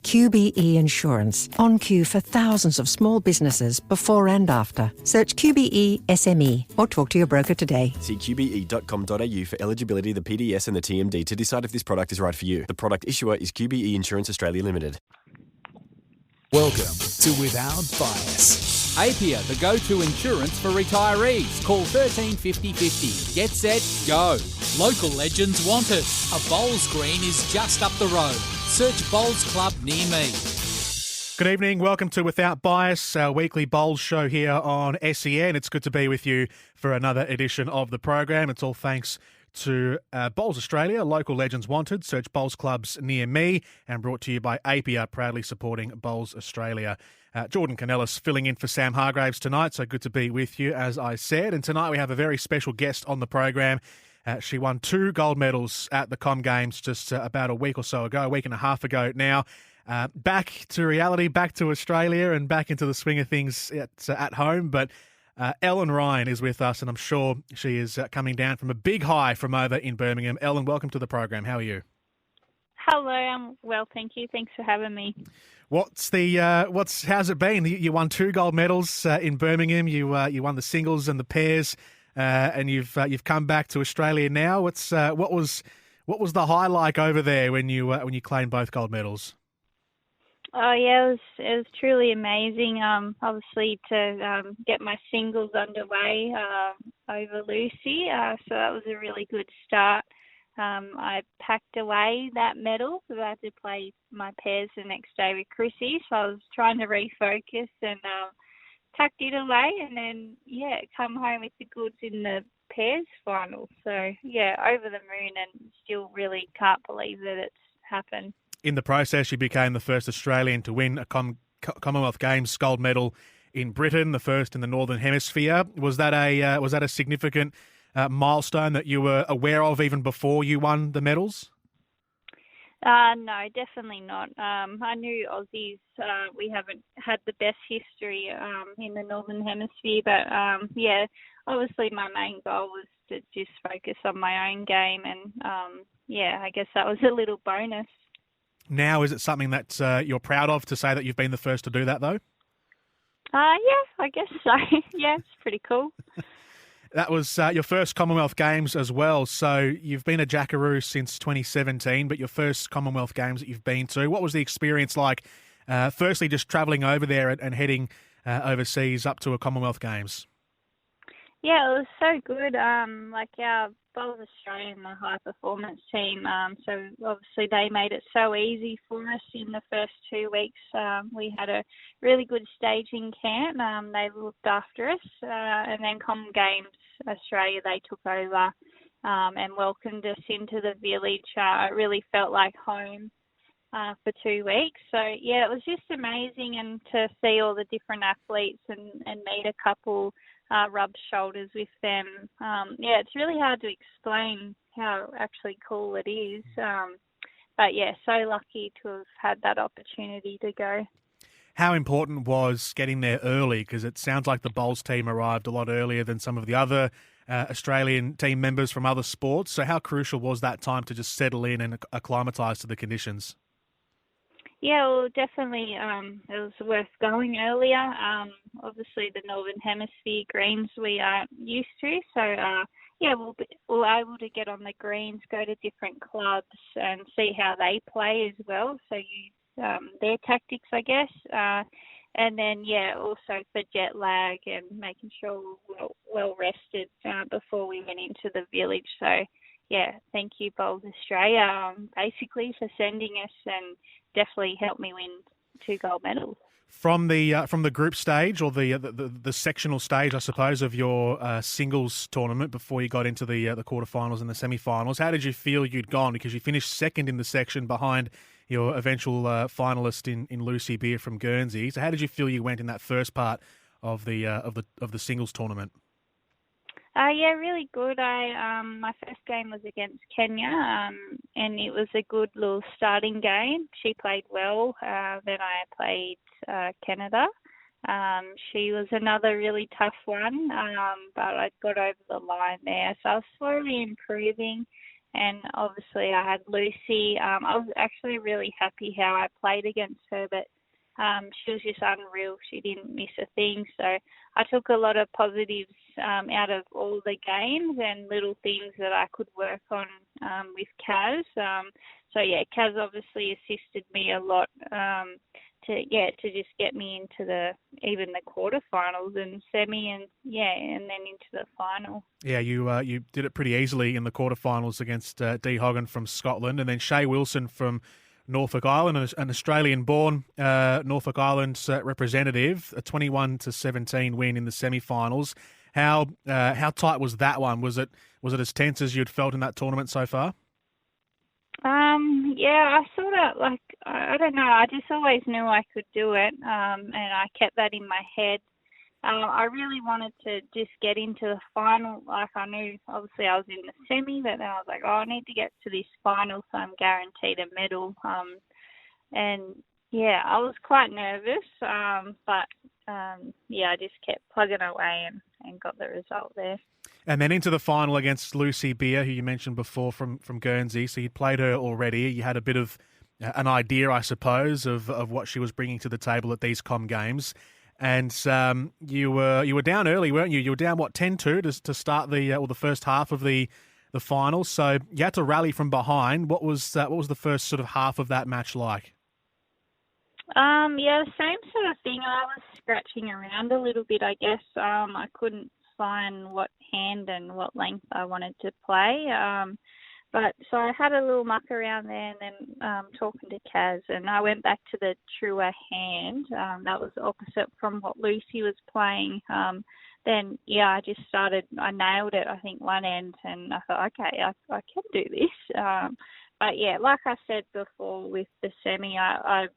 QBE Insurance, on queue for thousands of small businesses before and after. Search QBE SME or talk to your broker today. See qbe.com.au for eligibility, the PDS and the TMD to decide if this product is right for you. The product issuer is QBE Insurance Australia Limited. Welcome to Without Bias. Apia, the go-to insurance for retirees. Call 13 50 50. Get set, go. Local legends want us. A bowls green is just up the road. Search Bowls Club near me. Good evening. Welcome to Without Bias, our weekly bowls show here on SEN. It's good to be with you for another edition of the program. It's all thanks to Bowls Australia, local legends wanted. Search Bowls Clubs near me, and brought to you by Apia, proudly supporting Bowls Australia. Jordan Canellis filling in for Sam Hargreaves tonight, so good to be with you, as I said. And tonight we have a very special guest on the program. She won 2 gold medals at the Com Games just about a week or so ago, a week and a half ago now. Back to reality, back to Australia, and back into the swing of things at home. But Ellen Ryan is with us, and I'm sure she is coming down from a big high from over in Birmingham. Ellen, welcome to the program. How are you? Hello, I'm well, thank you. Thanks for having me. How's it been? You won 2 gold medals in Birmingham. You won the singles and the pairs, and you've come back to Australia now. What was the high like over there when you claimed both gold medals? Oh yeah, it was truly amazing. Obviously to get my singles underway over Lucy, so that was a really good start. I packed away that medal because I had to play my pairs the next day with Chrissy, so I was trying to refocus and tucked it away, and then come home with the goods in the pairs final. So over the moon, and still really can't believe that it's happened. In the process, you became the first Australian to win a Commonwealth Games gold medal in Britain, the first in the Northern Hemisphere. Was that a significant milestone that you were aware of even before you won the medals? No, definitely not. I knew Aussies, we haven't had the best history in the Northern Hemisphere, but obviously my main goal was to just focus on my own game, and I guess that was a little bonus. Now, is it something that you're proud of to say that you've been the first to do that, though? I guess so. Yeah, it's pretty cool. That was your first Commonwealth Games as well. So you've been a Jackaroo since 2017, but your first Commonwealth Games that you've been to. What was the experience like, firstly, just travelling over there and heading overseas up to a Commonwealth Games? Yeah, it was so good. Our Bowls Australia and the high performance team, so obviously they made it so easy for us in the first 2 weeks. We had a really good staging camp. They looked after us, and then Com Games Australia, they took over and welcomed us into the village. It really felt like home for 2 weeks. So it was just amazing, and to see all the different athletes and meet a couple, rub shoulders with them. It's really hard to explain how actually cool it is. But so lucky to have had that opportunity to go. How important was getting there early? Because it sounds like the bowls team arrived a lot earlier than some of the other Australian team members from other sports. So how crucial was that time to just settle in and acclimatise to the conditions? Yeah, well, definitely it was worth going earlier. Obviously, the Northern Hemisphere greens we aren't used to. So, we're able to get on the greens, go to different clubs and see how they play as well. So use their tactics, I guess. And then, also for jet lag and making sure we're well rested before we went into the village. So, thank you, Bowls Australia, basically for sending us, and definitely helped me win 2 gold medals. From the group stage, or the sectional stage, I suppose, of your singles tournament before you got into the quarterfinals and the semi-finals, how did you feel you'd gone? Because you finished second in the section behind your eventual finalist in Lucy Beer from Guernsey. So how did you feel you went in that first part of the singles tournament? Really good. My first game was against Kenya, and it was a good little starting game. She played well. Then I played Canada. She was another really tough one, but I got over the line there. So I was slowly improving, and obviously I had Lucy. I was actually really happy how I played against her, but she was just unreal. She didn't miss a thing. So I took a lot of positives out of all the games and little things that I could work on with Kaz. Kaz obviously assisted me a lot to just get me into even the quarterfinals and semi and then into the final. Yeah, you did it pretty easily in the quarterfinals against Dee Hoggan from Scotland, and then Shay Wilson from Norfolk Island, an Australian-born Norfolk Island representative, a 21-17 win in the semi-finals. How tight was that one? Was it as tense as you'd felt in that tournament so far? I sort of I don't know. I just always knew I could do it, and I kept that in my head. I really wanted to just get into the final. Like I knew, obviously, I was in the semi, but then I was like, I need to get to this final, so I'm guaranteed a medal. I was quite nervous, I just kept plugging away and got the result there. And then into the final against Lucy Beer, who you mentioned before from Guernsey. So you'd played her already. You had a bit of an idea, I suppose, of what she was bringing to the table at these Com Games. And you were down early, weren't you? You were down 10-2 to start the first half of the final. So you had to rally from behind. What was the first sort of half of that match like? The same sort of thing. I was scratching around a little bit, I guess. I couldn't find what hand and what length I wanted to play. So I had a little muck around there and then talking to Kaz, and I went back to the truer hand. That was opposite from what Lucy was playing. I just started, I nailed it, I think, one end, and I thought, okay, I can do this. Like I said before with the semi, I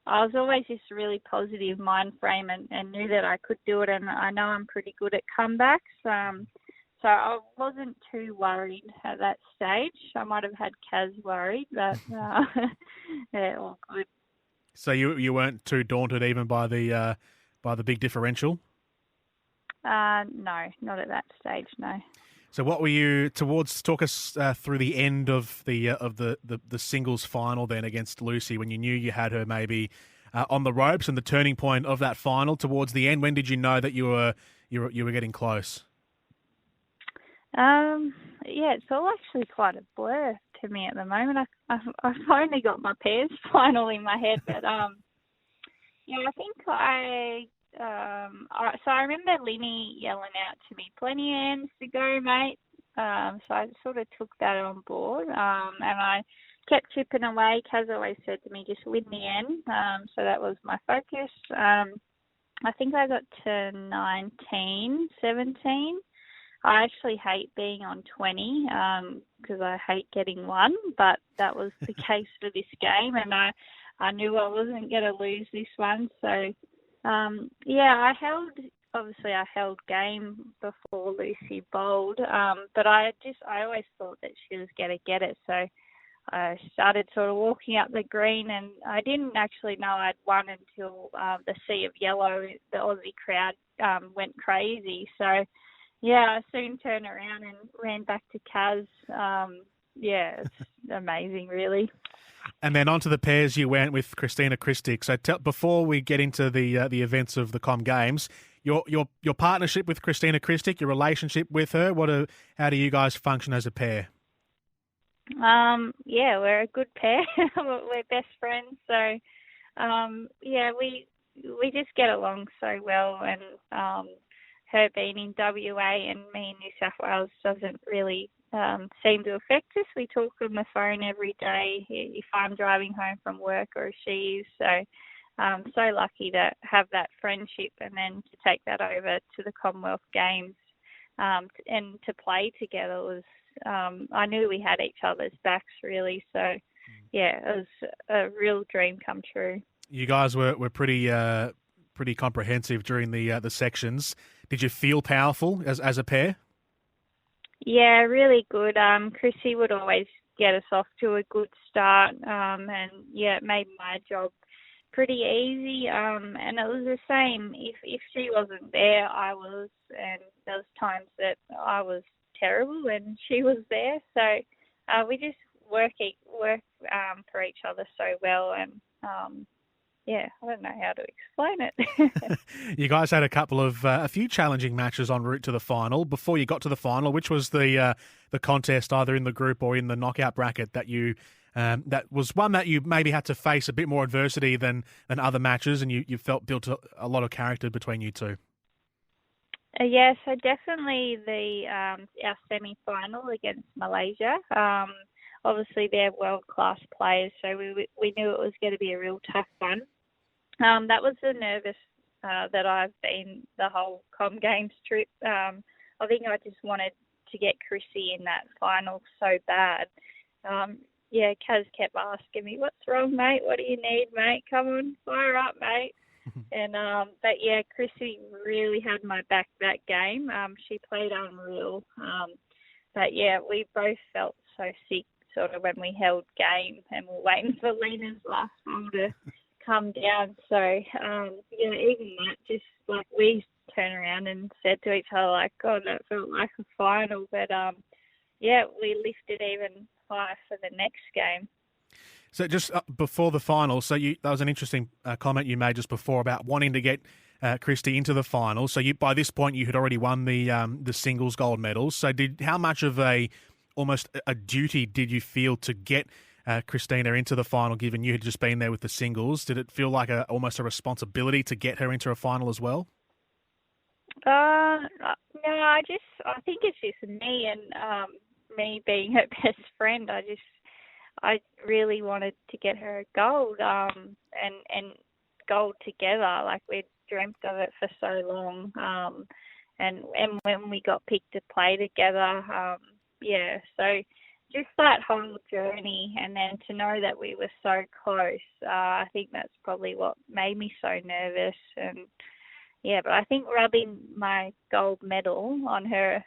was always this really positive mind frame and knew that I could do it, and I know I'm pretty good at comebacks. So I wasn't too worried at that stage. I might have had Kaz worried, but all good. So you weren't too daunted even by the big differential? No, not at that stage, no. So what were you towards? Talk us through the end of the singles final then against Lucy, when you knew you had her maybe on the ropes, and the turning point of that final towards the end. When did you know that you were getting close? It's all actually quite a blur to me at the moment. I've only got my pairs final in my head, but I think so I remember Linny yelling out to me, "Plenty of hands to go, mate." So I sort of took that on board, and I kept chipping away. Kaz always said to me, "Just win the end." So that was my focus. I think I got to 19, 17. I actually hate being on 20 because I hate getting one, but that was the case for this game, and I knew I wasn't going to lose this one. So, I held game before Lucy bowled, but I always thought that she was going to get it. So I started sort of walking up the green, and I didn't actually know I'd won until the sea of yellow, the Aussie crowd went crazy. So, I soon turned around and ran back to Kaz. It's amazing, really. And then onto the pairs you went with Christina Christic. So before we get into the events of the Com Games, your partnership with Christina Christic, your relationship with her, how do you guys function as a pair? We're a good pair. We're best friends. So, we just get along so well, and her being in WA and me in New South Wales doesn't really seem to affect us. We talk on the phone every day if I'm driving home from work or she is. So I'm so lucky to have that friendship, and then to take that over to the Commonwealth Games and to play together was, I knew we had each other's backs really. So, it was a real dream come true. You guys were pretty comprehensive during the sections. Did you feel powerful as a pair? Yeah, really good. Chrissy would always get us off to a good start, and it made my job pretty easy. And it was the same. If she wasn't there, I was, and there was times that I was terrible and she was there. So we just work for each other so well, and yeah, I don't know how to explain it. You guys had a few challenging matches en route to the final. Before you got to the final, which was the contest either in the group or in the knockout bracket that you that was one that you maybe had to face a bit more adversity than other matches, and you felt built a lot of character between you two? Yeah, so definitely our semi-final against Malaysia. Obviously, they're world-class players, so we knew it was going to be a real tough one. That was the nervous that I've been the whole Com Games trip. I think I just wanted to get Chrissy in that final so bad. Yeah, Kaz kept asking me, "What's wrong, mate? What do you need, mate? Come on, fire up, mate." And but yeah, Chrissy really had my back that game. She played unreal. But yeah, we both felt so sick sort of when we held game and we're waiting for Lena's last ball to come down. So yeah, even that, just like we turned around and said to each other, like, God, that felt like a final. But yeah, we lifted even higher for the next game. So just before the final, that was an interesting comment you made just before about wanting to get Christy into the final. So by this point you had already won the singles gold medals. So how much of almost a duty did you feel to get Christina into the final, given you had just been there with the singles? Did it feel like almost a responsibility to get her into a final as well? No, I think it's just me and me being her best friend. I really wanted to get her gold, and gold together. Like, we'd dreamt of it for so long. And when we got picked to play together, yeah, so just that whole journey, and then to know that we were so close, I think that's probably what made me so nervous. And yeah, but I think rubbing my gold medal on her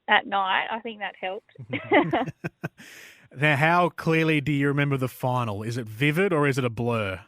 at night, I think that helped. Now, how clearly do you remember the final? Is it vivid or is it a blur?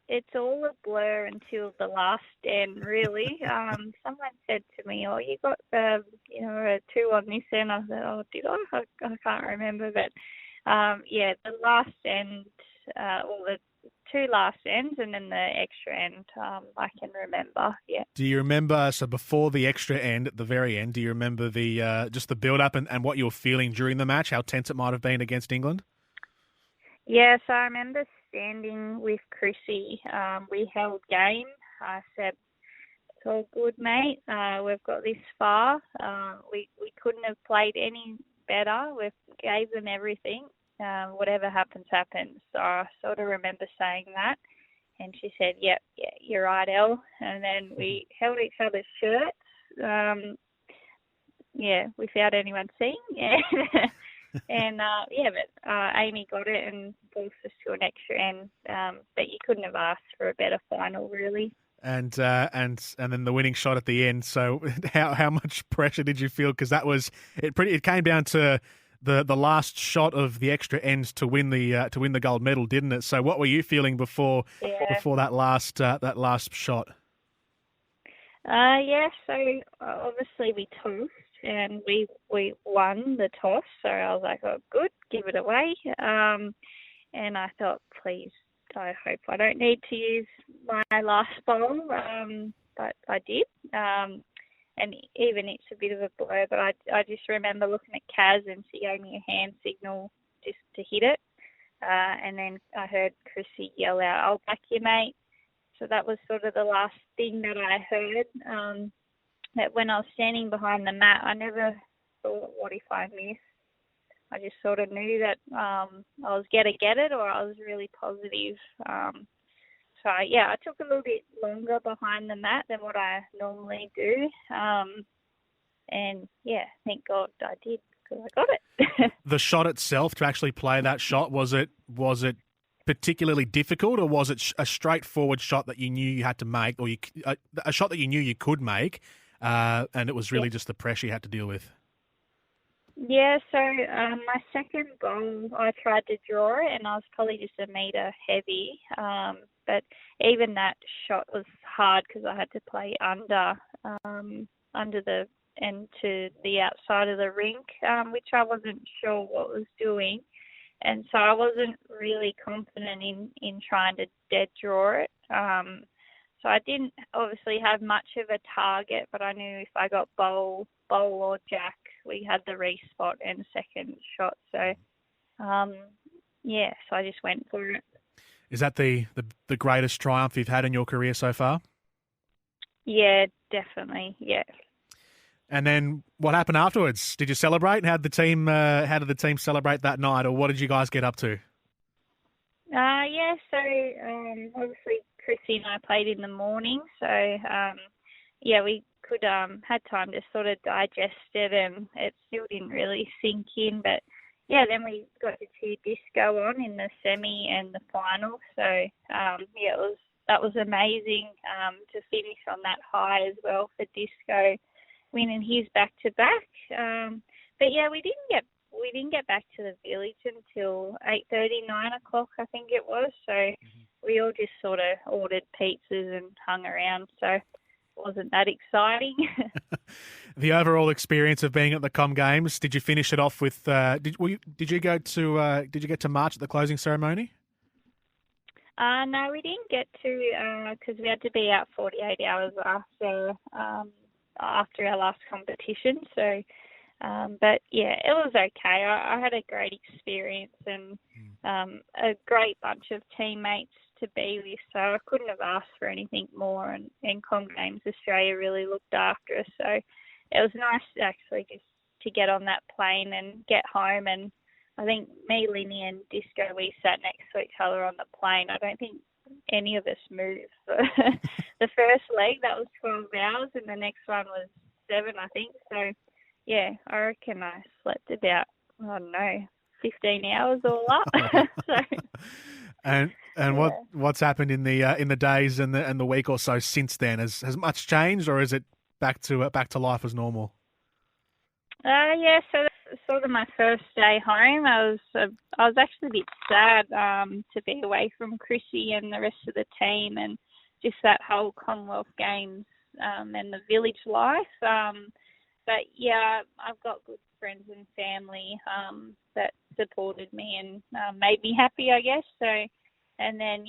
It's all a blur until the last end, really. Someone said to me, "Oh, you got a 2 on this end." I said, "Oh, did I? I can't remember." But yeah, the last end, the 2 last ends, and then the extra end, I can remember. Yeah. Do you remember? So before the extra end, at the very end, do you remember the just the build up and what you were feeling during the match? How tense it might have been against England? Yeah, so I remember standing with Chrissy. We held game. I said, "It's all good, mate. We've got this far. We couldn't have played any better. We gave them everything. Whatever happens, happens." So I sort of remember saying that. And she said, "Yep, yeah, you're right, Elle." And then we held each other's shirts. Yeah, without anyone seeing. Yeah. And but Amy got it and forced us to an extra end. But you couldn't have asked for a better final, really. And then the winning shot at the end. So how much pressure did you feel? Because that was it. It came down to the last shot of the extra end to win the gold medal, didn't it? So what were you feeling before that last shot? Yeah. So obviously we tossed. And we won the toss, so I was like, "Oh, good, give it away." And I thought, please, I hope I don't need to use my last bowl, but I did. And even it's a bit of a blur, but I just remember looking at Kaz and she gave me a hand signal just to hit it. And then I heard Chrissy yell out, "I'll back you, mate." So that was sort of the last thing that I heard. That when I was standing behind the mat, I never thought, what if I miss? I just sort of knew that I was going to get it, or I was really positive. So, yeah, I took a little bit longer behind the mat than what I normally do. And, yeah, thank God I did, because I got it. The shot itself, to actually play that shot, was it particularly difficult, or was it a straightforward shot that you knew you had to make, or a shot that you knew you could make? And it was really just the pressure you had to deal with. Yeah, so my second bowl, I tried to draw it, and I was probably just a metre heavy. But even that shot was hard because I had to play under the and to the outside of the rink, which I wasn't sure what was doing. And so I wasn't really confident in trying to dead draw it. So I didn't obviously have much of a target, but I knew if I got bowl or jack, we had the respot and second shot. So, so I just went for it. Is that the greatest triumph you've had in your career so far? Yeah, definitely. Yeah. And then what happened afterwards? Did you celebrate? How did the team celebrate that night, or what did you guys get up to? So obviously Chrissy and I played in the morning, so we could had time to sort of digest it, and it still didn't really sink in. But then we got to cheer disco on in the semi and the final. So that was amazing to finish on that high as well for disco, winning his back to back. We didn't get back to the village until 8:30, 9 o'clock, I think it was. So we all just sort of ordered pizzas and hung around. So it wasn't that exciting. The overall experience of being at the Com Games, did you finish it off with? Did you get to march at the closing ceremony? No, we didn't get to because we had to be out 48 hours after our last competition. So. It was okay. I had a great experience and a great bunch of teammates to be with, so I couldn't have asked for anything more, and Com Games Australia really looked after us, so it was nice actually just to get on that plane and get home. And I think me, Linny and Disco, we sat next to each other on the plane. I don't think any of us moved. The first leg, that was 12 hours, and the next one was 7, I think, so yeah, I reckon I slept about, 15 hours all up. And what's happened in the days and the week or so since then? Has much changed, or is it back to life as normal? So that's sort of my first day home. I was actually a bit sad to be away from Chrissy and the rest of the team, and just that whole Commonwealth Games and the village life. But yeah, I've got good friends and family that supported me and made me happy, I guess. So, and then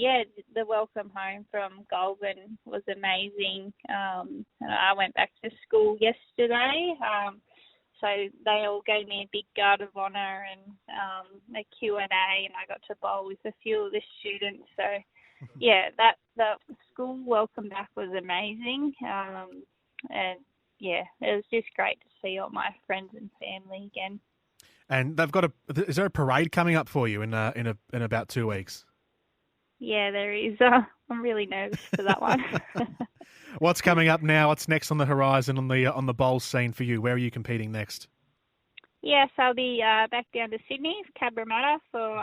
the welcome home from Goulburn was amazing. I went back to school yesterday, so they all gave me a big guard of honour and a Q&A, and I got to bowl with a few of the students. So, the school welcome back was amazing, and. Yeah, it was just great to see all my friends and family again. And they've got is there a parade coming up for you in about 2 weeks? Yeah, there is. I'm really nervous for that one. What's coming up now? What's next on the horizon on the bowl scene for you? Where are you competing next? Yes, I'll be back down to Sydney, Cabramatta, for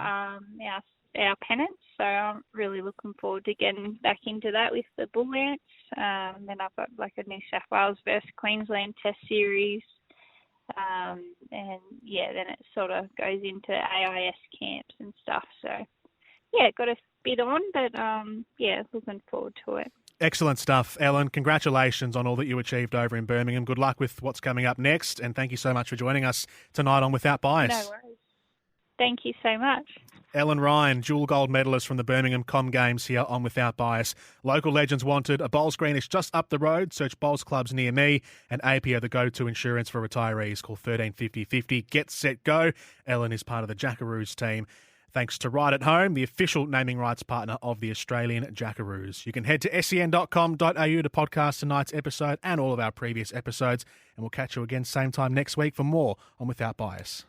our pennants. So I'm really looking forward to getting back into that with the Bull Lance. Then I've got like a New South Wales versus Queensland Test series. Then it sort of goes into AIS camps and stuff. So, got a bit on, but looking forward to it. Excellent stuff, Ellen. Congratulations on all that you achieved over in Birmingham. Good luck with what's coming up next, and thank you so much for joining us tonight on Without Bias. No worries. Thank you so much. Ellen Ryan, dual gold medalist from the Birmingham Com Games here on Without Bias. Local legends wanted. A bowls green is just up the road. Search bowls clubs near me. And APO, the go-to insurance for retirees. Call 135050. Get set, go. Ellen is part of the Jackaroos team. Thanks to Right at Home, the official naming rights partner of the Australian Jackaroos. You can head to sen.com.au to podcast tonight's episode and all of our previous episodes. And we'll catch you again same time next week for more on Without Bias.